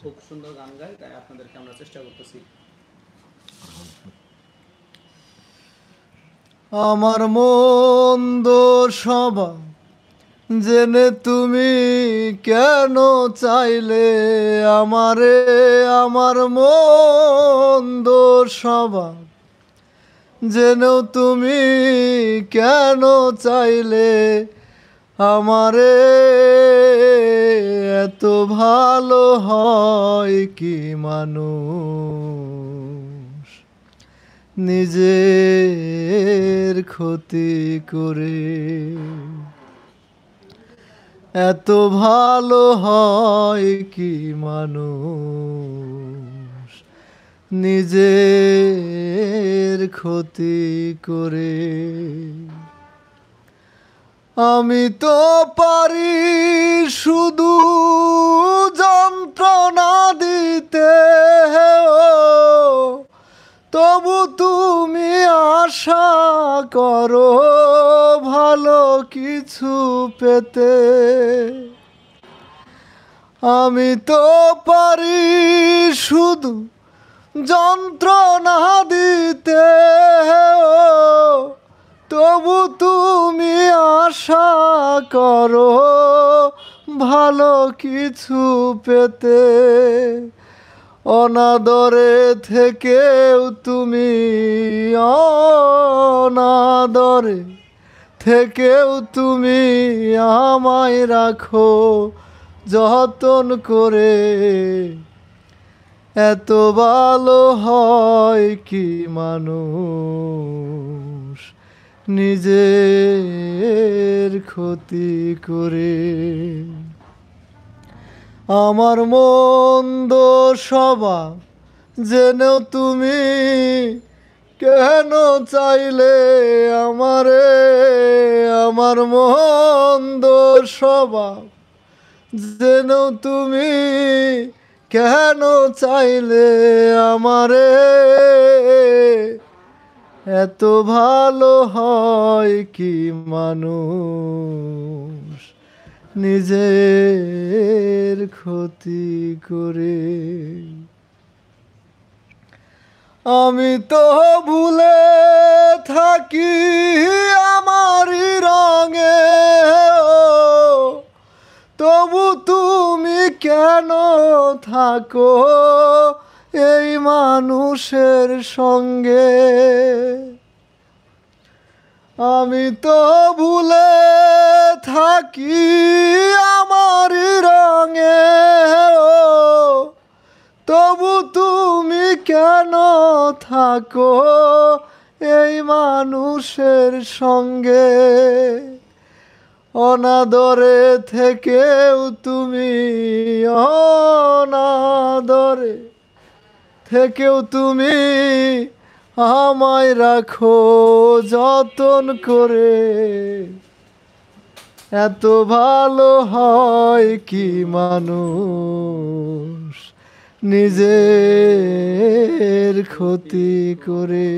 খুব সুন্দর গান গায়, তাই আপনাদেরকে আমরা চেষ্টা করতেছি। আমার মন্দ স্বভাব জেনে তুমি কেন চাইলে আমারে, আমার মন্দ স্বভাব জেনেও তুমি কেন চাইলে আমারে, এত ভালো হয় কি মানুষ নিজের ক্ষতি করে, এত ভালো হয় কি মানুষ নিজের ক্ষতি করে। আমি তো পারি শুধু যন্ত্রণা দিতে, তবু তুমি আশা করো ভালো কিছু পেতে। আমি তো পারি শুধু যন্ত্রণা দিতে, তবু তুমি আশা করো ভালো কিছু পেতে। অনাদরে থেকেও তুমি, অনাদরে থেকেও তুমি আমায় রাখো যতন করে, এত ভালো হয় কি মানুষ নিজের ক্ষতি করে। আমার মন্দ স্বভাব জেনেও তুমি কেন চাইলে আমারে, আমার মন্দ স্বভাব জেনেও তুমি কেন চাইলে আমারে, এত ভালো হয় কি মানুষ নিজের ক্ষতি করে। আমি তো ভুলে থাকি আমারই রঙে, তবু তুমি কেন থাকো এই মানুষের সঙ্গে। আমি তো ভুলে থাকি আমারই রঙে, তবু তুমি কেন থাকো এই মানুষের সঙ্গে। অনাদরে থেকেও তুমি, অনাদরে থেকেও তুমি আমায় রাখো যতন করে, এত ভালো হয় কি মানুষ নিজের ক্ষতি করে।